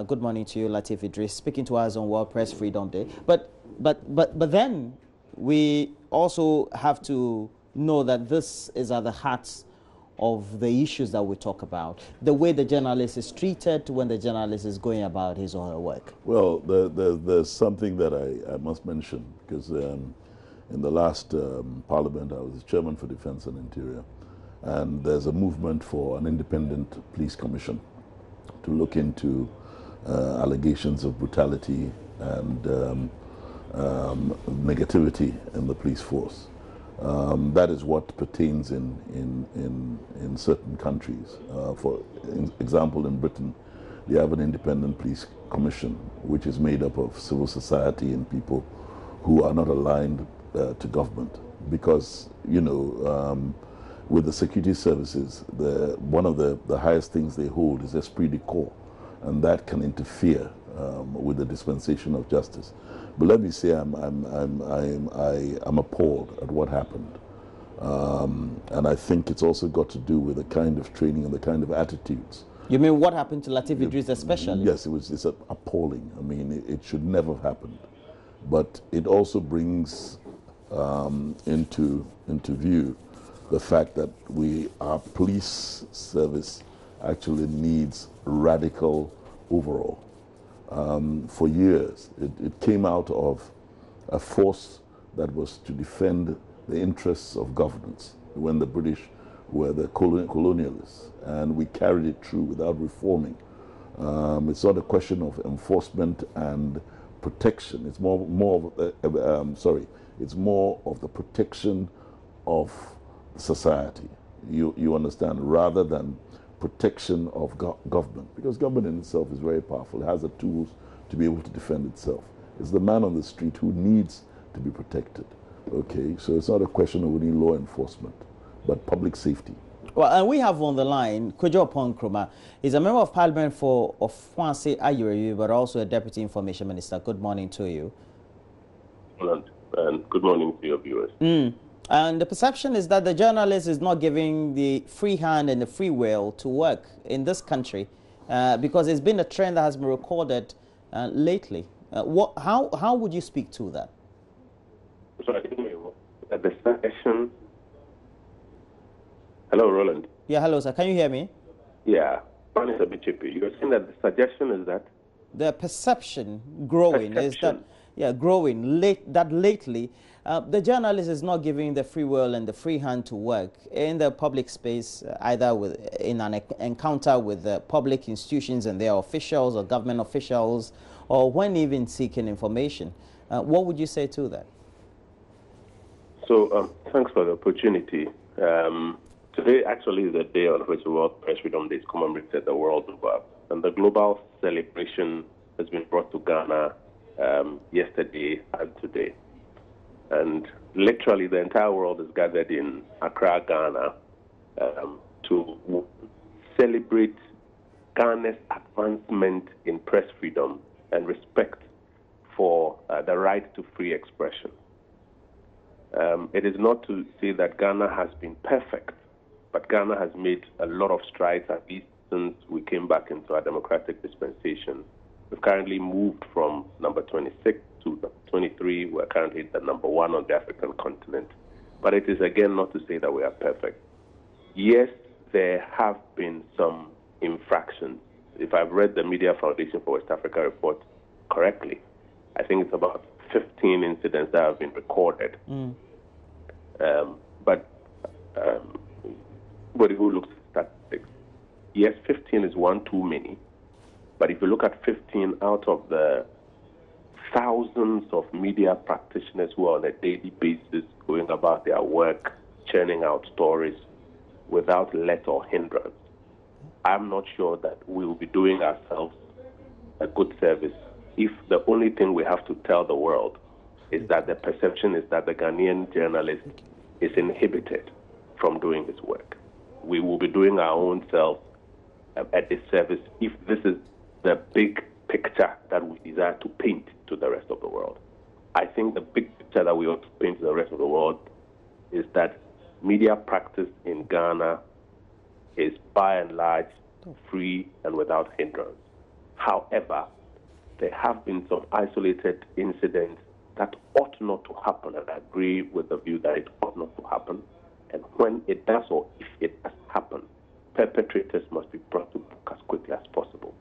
[SPEAKER 1] Good morning to you, Latif Idris, speaking to us on World Press Freedom Day. But then we also have to know that this is at the heart of the issues that we talk about. The way the journalist is treated when the journalist is going about his or her work.
[SPEAKER 2] Well, there's something that I must mention, because In the last Parliament, I was chairman for Defence and Interior, and there's a movement for an independent police commission to look into allegations of brutality and negativity in the police force. That is what pertains in certain countries. For example, in Britain, they have an independent police commission, which is made up of civil society and people who are not aligned to government. Because, you know, with the security services, one of the highest things they hold is esprit de corps, and that can interfere with the dispensation of justice. But let me say, I'm appalled at what happened, and I think it's also got to do with the kind of training and the kind of attitudes. You
[SPEAKER 1] mean what happened to Lateef Idris especially?
[SPEAKER 2] Yes, it's appalling. I mean, it should never have happened, but it also brings into view the fact that our police service actually needs radical overhaul. For years, it came out of a force that was to defend the interests of governance when the British were the colonialists, and we carried it through without reforming. It's not a question of enforcement and protection. It's it's more of the protection of society. You understand, rather than protection of government, because government in itself is very powerful. It has the tools to be able to defend itself. It's the man on the street who needs to be protected. Okay, so it's not a question of only law enforcement, but public safety.
[SPEAKER 1] Well, and we have on the line Kojo Ponkroma. He's a member of Parliament for Ofuanse Ayureyu, but also a Deputy Information Minister. Good morning to you.
[SPEAKER 12] And good morning to your viewers.
[SPEAKER 1] And the perception is that the journalist is not giving the free hand and the free will to work in this country because it's been a trend that has been recorded lately. How would you speak to that?
[SPEAKER 12] So I think at the session. Hello, Roland.
[SPEAKER 1] Yeah, hello, sir. Can you hear me?
[SPEAKER 12] Yeah, mine is a bit chippy. You're saying that the suggestion is that
[SPEAKER 1] the perception growing is that lately the journalist is not giving the free will and the free hand to work in the public space, either in an encounter with the public institutions and their officials or government officials, or when even seeking information. What would you say to that?
[SPEAKER 12] So thanks for the opportunity. Today actually is the day on which World Press Freedom Day is commemorated the world over, and the global celebration has been brought to Ghana yesterday and today. And literally the entire world is gathered in Accra, Ghana, to celebrate Ghana's advancement in press freedom and respect for the right to free expression. It is not to say that Ghana has been perfect, but Ghana has made a lot of strides, at least since we came back into our democratic dispensation. We've currently moved from number 26 to 23. We're currently the number 1 on the African continent. But it is again not to say that we are perfect. Yes, there have been some infractions. If I've read the Media Foundation for West Africa report correctly, I think it's about 15 incidents that have been recorded. But anybody who looks at statistics, yes, 15 is one too many. But if you look at 15 out of the thousands of media practitioners who are on a daily basis going about their work, churning out stories without let or hindrance, I'm not sure that we will be doing ourselves a good service if the only thing we have to tell the world is that the perception is that the Ghanaian journalist is inhibited from doing his work. We will be doing our own selves a disservice if this is the big picture that we desire to paint to the rest of the world. I think the big picture that we ought to paint to the rest of the world is that media practice in Ghana is by and large free and without hindrance. However, there have been some isolated incidents that ought not to happen, and I agree with the view that it ought not to happen. And when it does, or if it does happen, perpetrators must be brought to book as quickly as possible.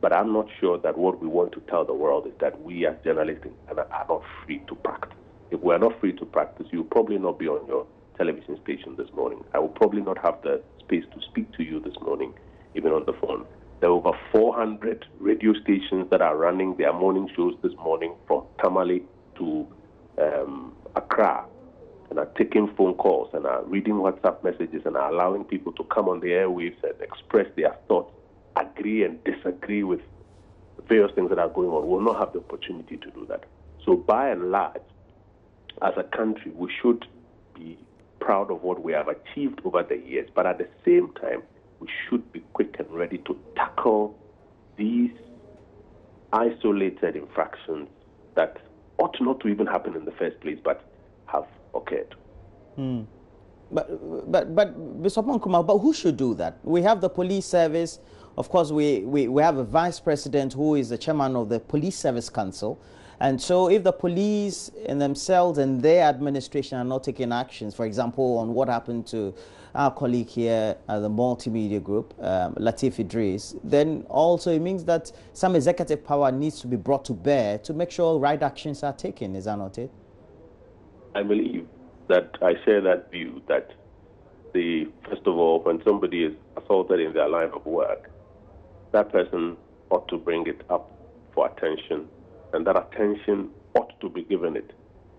[SPEAKER 12] But I'm not sure that what we want to tell the world is that we as journalists in Ghana are not free to practice. If we're not free to practice, you'll probably not be on your television station this morning. I will probably not have the space to speak to you this morning, even on the phone. There are over 400 radio stations that are running their morning shows this morning from Tamale to Accra, and are taking phone calls and are reading WhatsApp messages and are allowing people to come on the airwaves and express their thoughts, agree and disagree with various things that are going on. We'll not have the opportunity to do that. So by and large, as a country, we should be proud of what we have achieved over the years, but at the same time, we should be quick and ready to tackle these isolated infractions that ought not to even happen in the first place, but have occurred.
[SPEAKER 1] But Mr. Ponkuma, but who should do that? We have the police service. Of course, we have a vice president who is the chairman of the Police Service Council. And so if the police in themselves and their administration are not taking actions, for example, on what happened to our colleague here at the multimedia group, Latif Idris, then also it means that some executive power needs to be brought to bear to make sure right actions are taken. Is that not it?
[SPEAKER 12] I believe that I share that view that first of all, when somebody is assaulted in their line of work, that person ought to bring it up for attention, and that attention ought to be given it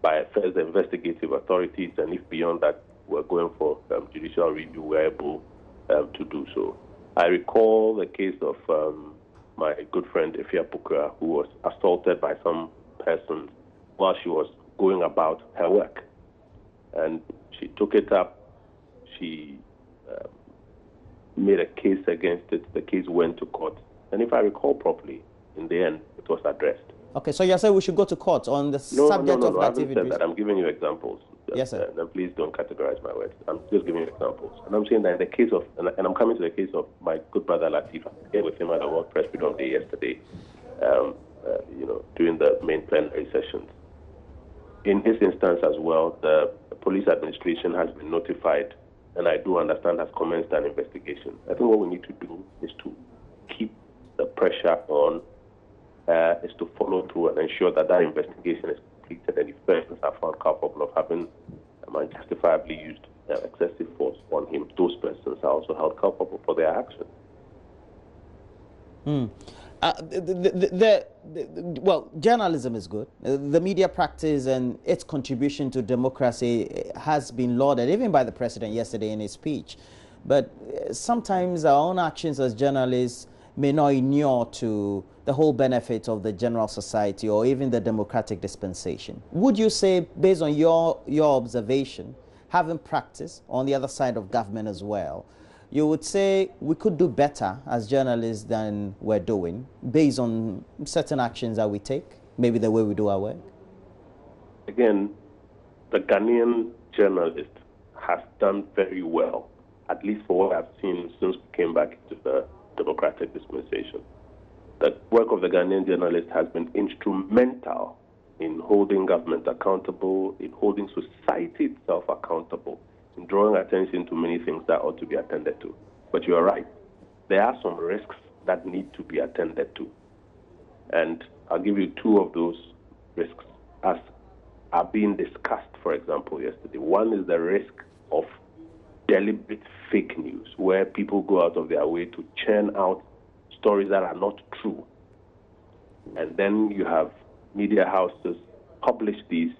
[SPEAKER 12] by first the investigative authorities, and if beyond that we're going for judicial review, we're able to do so. I recall the case of my good friend Efia Pukra, who was assaulted by some person while she was going about her work. And she took it up, she made a case against it, the case went to court. And if I recall properly, in the end, it was addressed.
[SPEAKER 1] Okay, so you're saying we should go to court on the subject of
[SPEAKER 12] I haven't said
[SPEAKER 1] activity?
[SPEAKER 12] that. I'm giving you examples.
[SPEAKER 1] Yes, sir.
[SPEAKER 12] And please don't categorize my words. I'm just giving you examples. And I'm saying that in the case of, and I'm coming to the case of my good brother Latif. I was with him at the World Press Freedom Day yesterday, during the main plenary sessions. In this instance as well, the police administration has been notified, and I do understand has commenced an investigation. I think what we need to do is to keep the pressure on, is to follow through and ensure that that investigation is completed, and if persons are found culpable of having unjustifiably used excessive force on him, those persons are also held culpable for their actions.
[SPEAKER 1] Well, journalism is good. The media practice and its contribution to democracy has been lauded, even by the president yesterday in his speech. But sometimes our own actions as journalists may not inure to the whole benefit of the general society or even the democratic dispensation. Would you say, based on your observation, having practice on the other side of government as well, you would say we could do better as journalists than we're doing based on certain actions that we take, maybe the way we do our work?
[SPEAKER 12] Again, the Ghanaian journalist has done very well, at least for what I've seen since we came back into the democratic dispensation. The work of the Ghanaian journalist has been instrumental in holding government accountable, in holding society itself accountable, in drawing attention to many things that ought to be attended to. But you are right. There are some risks that need to be attended to. And I'll give you two of those risks as are being discussed, for example, yesterday. One is the risk of deliberate fake news, where people go out of their way to churn out stories that are not true. And then you have media houses publish these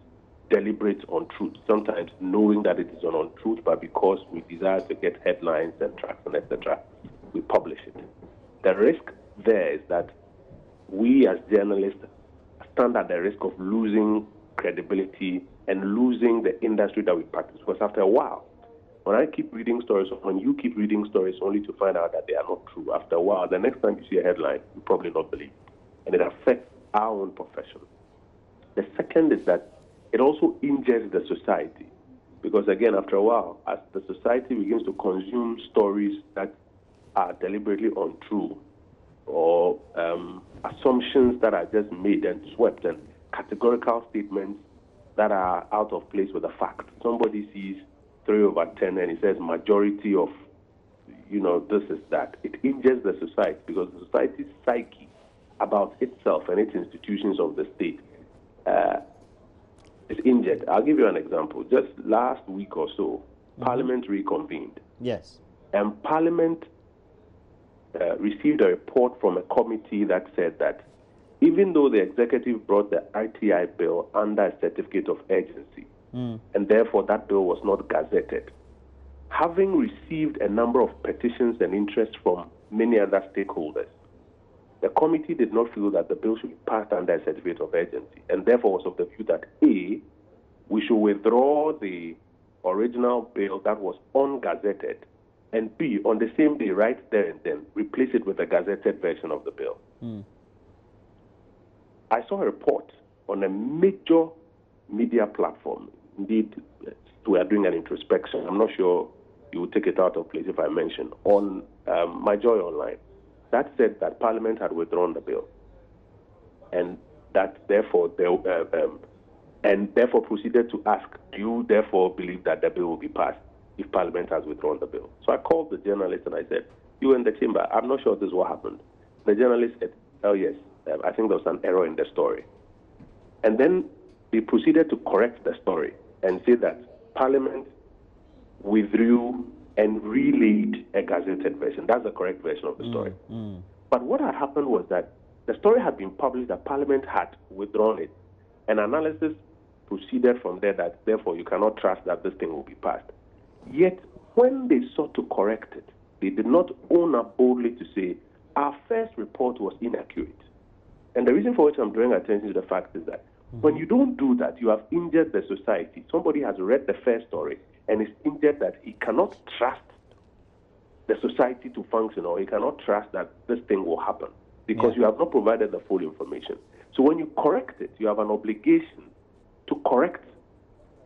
[SPEAKER 12] deliberate untruths, sometimes knowing that it is an untruth, but because we desire to get headlines and tracks and etc., we publish it. The risk there is that we as journalists stand at the risk of losing credibility and losing the industry that we practice. Because after a while, when I keep reading stories, or when you keep reading stories only to find out that they are not true, after a while, the next time you see a headline, you probably not believe. And it affects our own profession. The second is that it also injures the society. Because again, after a while, as the society begins to consume stories that are deliberately untrue, or assumptions that are just made and swept, and categorical statements that are out of place with the fact. Somebody sees 3/10 and he says majority of, this is that. It injures the society because the society's psyche about itself and its institutions of the state is injured. I'll give you an example. Just last week or so, Parliament reconvened.
[SPEAKER 1] Yes.
[SPEAKER 12] And Parliament received a report from a committee that said that even though the executive brought the RTI bill under a certificate of urgency, and therefore that bill was not gazetted, having received a number of petitions and interest from many other stakeholders, the committee did not feel that the bill should be passed under a certificate of urgency, and therefore was of the view that A, we should withdraw the original bill that was ungazetted, and B, on the same day, right there and then, replace it with a gazetted version of the bill. I saw a report on a major media platform. Indeed, we are doing an introspection. I'm not sure you will take it out of place if I mention, on My Joy Online, that said that Parliament had withdrawn the bill, and that therefore proceeded to ask, do you therefore believe that the bill will be passed if Parliament has withdrawn the bill? So I called the journalist and I said, you in the chamber, I'm not sure this is what happened. The journalist said, oh yes, I think there was an error in the story. And then they proceeded to correct the story and say that Parliament withdrew and relayed a gazetted version. That's the correct version of the story. But what had happened was that the story had been published that Parliament had withdrawn it. An analysis proceeded from there that therefore you cannot trust that this thing will be passed. Yet when they sought to correct it, they did not own up boldly to say, our first report was inaccurate. And the reason for which I'm drawing attention to the fact is that when you don't do that, you have injured the society. Somebody has read the first story and is injured that he cannot trust the society to function, or he cannot trust that this thing will happen because you have not provided the full information. So when you correct it, you have an obligation to correct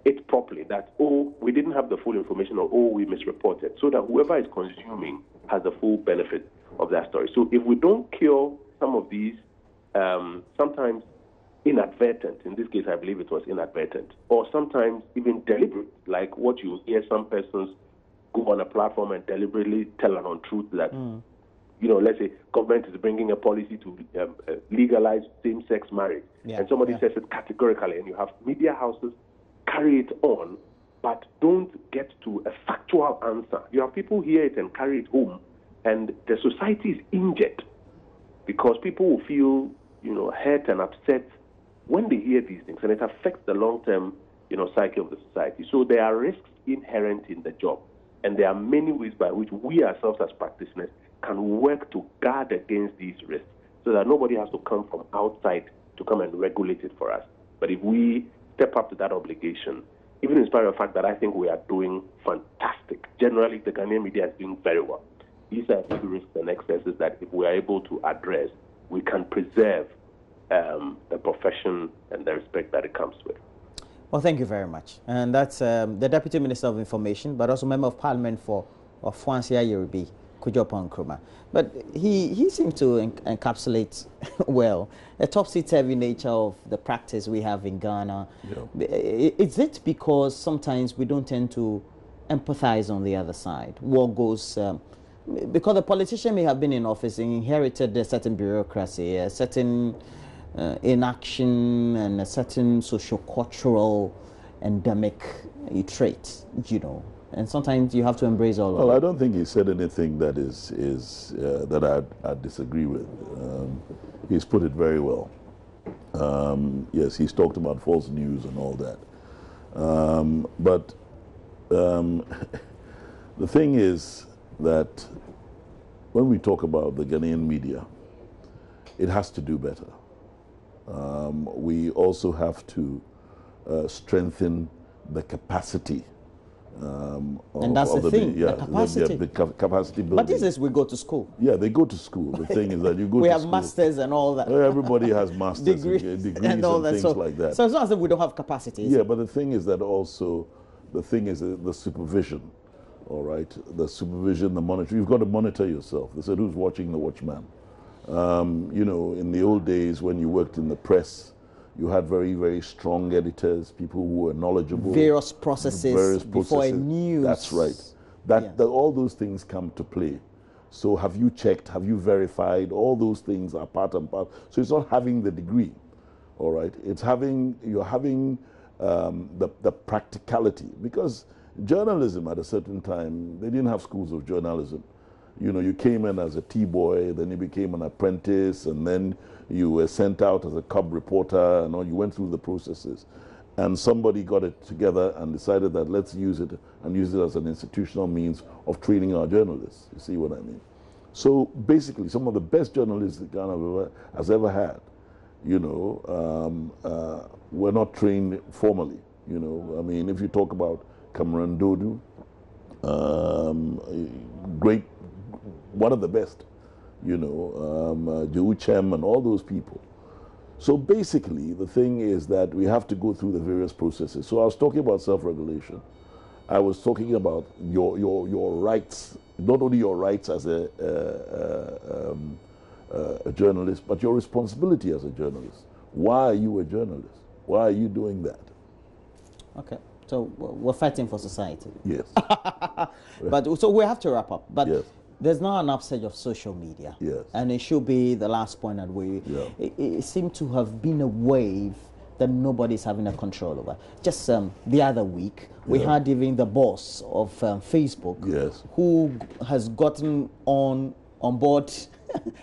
[SPEAKER 12] it properly, that, oh, we didn't have the full information, or, oh, we misreported, so that whoever is consuming has the full benefit of that story. So if we don't cure some of these, sometimes inadvertent, in this case I believe it was inadvertent, or sometimes even deliberate, like what you hear some persons go on a platform and deliberately tell an untruth that, you know, let's say government is bringing a policy to legalize same-sex marriage, and somebody says it categorically, and you have media houses carry it on, but don't get to a factual answer. You have people hear it and carry it home, and the society is injured because people will feel, you know, hurt and upset when they hear these things, and it affects the long-term, you know, psyche of the society. So there are risks inherent in the job, and there are many ways by which we ourselves as practitioners can work to guard against these risks so that nobody has to come from outside to come and regulate it for us. But if we step up to that obligation, even in spite of the fact that I think we are doing fantastic, generally the Ghanaian media is doing very well. These are big risks and excesses that if we are able to address, we can preserve the profession and the respect that it comes with.
[SPEAKER 1] Well, thank you very much. And that's the Deputy Minister of Information, but also Member of Parliament for Fuansia Yorubi, Kujopon Nkrumah. But he seemed to encapsulate well the topsy-turvy nature of the practice we have in Ghana. Is it because sometimes we don't tend to empathize on the other side? What goes... because the politician may have been in office and inherited a certain bureaucracy, a certain inaction, and a certain socio-cultural endemic trait, you know. And sometimes you have to embrace all of it.
[SPEAKER 2] Well, I don't think he said anything that is that I disagree with. He's put it very well. Yes, he's talked about false news and all that. But the thing is that when we talk about the Ghanaian media, it has to do better. We also have to strengthen the capacity.
[SPEAKER 1] And that's the thing, the capacity.
[SPEAKER 2] The capacity building.
[SPEAKER 1] But this is we go to school.
[SPEAKER 2] Yeah, they go to school. The thing is that you go
[SPEAKER 1] we
[SPEAKER 2] to
[SPEAKER 1] have
[SPEAKER 2] school.
[SPEAKER 1] masters and all that.
[SPEAKER 2] Everybody has masters degrees and all that, things like that.
[SPEAKER 1] So it's not as if we don't have capacity.
[SPEAKER 2] Yeah, but the thing is that also, the thing is the supervision. All right, the supervision, the monitoring. You've got to monitor yourself. They said, who's watching the watchman? You know, in the old days when you worked in the press, you had very, very strong editors, people who were knowledgeable.
[SPEAKER 1] Various processes before a news.
[SPEAKER 2] That's right. All those things come to play. So have you checked? Have you verified? All those things are part and part. So it's not having the degree, all right? It's having, you're having the practicality, because journalism at a certain time, they didn't have schools of journalism. You know, you came in as a T-boy, then you became an apprentice, and then you were sent out as a cub reporter, and all. You went through the processes. And somebody got it together and decided that let's use it and use it as an institutional means of training our journalists. You see what I mean? So basically, some of the best journalists that Ghana has ever had, you know, were not trained formally. You know, I mean, if you talk about Cameron Dodu, great, one of the best, you know, Joe Chem and all those people. So basically, the thing is that we have to go through the various processes. So I was talking about self-regulation. I was talking about your rights, not only your rights as a journalist, but your responsibility as a journalist. Why are you a journalist? Why are you doing that?
[SPEAKER 1] Okay. So we're fighting for society.
[SPEAKER 2] Yes.
[SPEAKER 1] But so we have to wrap up. But
[SPEAKER 2] yes.
[SPEAKER 1] There's now an upsurge of social media.
[SPEAKER 2] Yes.
[SPEAKER 1] And it should be the last point that it seemed to have been a wave that nobody's having a control over. Just the other week, we had even the boss of Facebook, who has gotten on board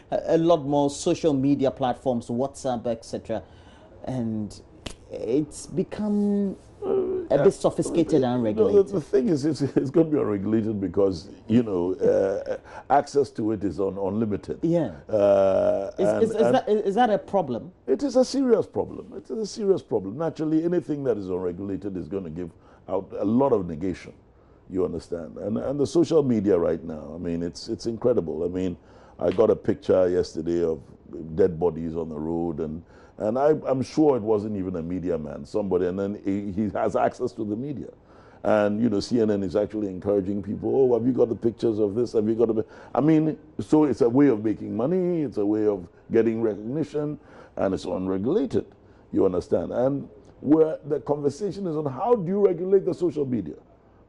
[SPEAKER 1] a lot more social media platforms, WhatsApp, etc. And it's become a bit sophisticated and unregulated.
[SPEAKER 2] The thing is, it's going to be unregulated because, you know, access to it is unlimited.
[SPEAKER 1] Yeah. Is that a problem?
[SPEAKER 2] It is a serious problem. It is a serious problem. Naturally, anything that is unregulated is going to give out a lot of negation. You understand? And the social media right now, I mean, it's incredible. I mean, I got a picture yesterday of dead bodies on the road, and I'm sure it wasn't even a media man, somebody, and then he has access to the media. And, you know, CNN is actually encouraging people, oh, have you got the pictures of this? Have you got the... I mean, so it's a way of making money, it's a way of getting recognition, and it's unregulated, you understand? And where the conversation is on how do you regulate the social media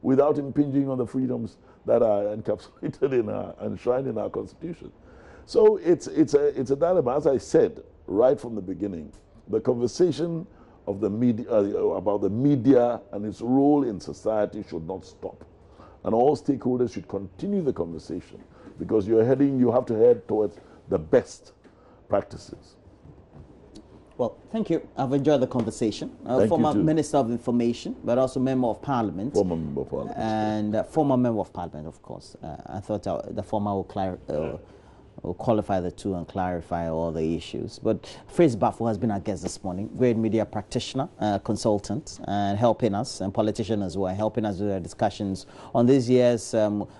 [SPEAKER 2] without impinging on the freedoms that are encapsulated in our, enshrined in our Constitution. So it's a dilemma. As I said right from the beginning, the conversation of the media about the media and its role in society should not stop, and all stakeholders should continue the conversation, because you have to head towards the best practices.
[SPEAKER 1] Well, thank you. I've enjoyed the conversation. Former Minister of Information, but also Member of Parliament.
[SPEAKER 2] Former Member of Parliament.
[SPEAKER 1] And former Member of Parliament, of course. I thought the former will qualify the two and clarify all the issues. But Fritz Bafo has been our guest this morning, great media practitioner, consultant, and helping us, and politician as well, helping us with our discussions on this year's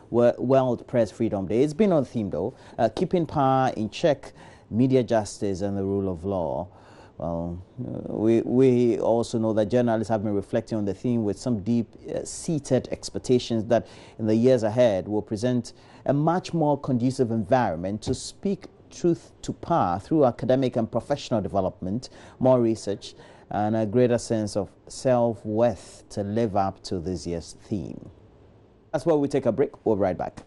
[SPEAKER 1] World Press Freedom Day. It's been on theme, though, keeping power in check, media justice, and the rule of law. Well, we also know that journalists have been reflecting on the theme with some deep-seated expectations that in the years ahead will present a much more conducive environment to speak truth to power through academic and professional development, more research, and a greater sense of self-worth to live up to this year's theme. That's where we take a break. We'll be right back.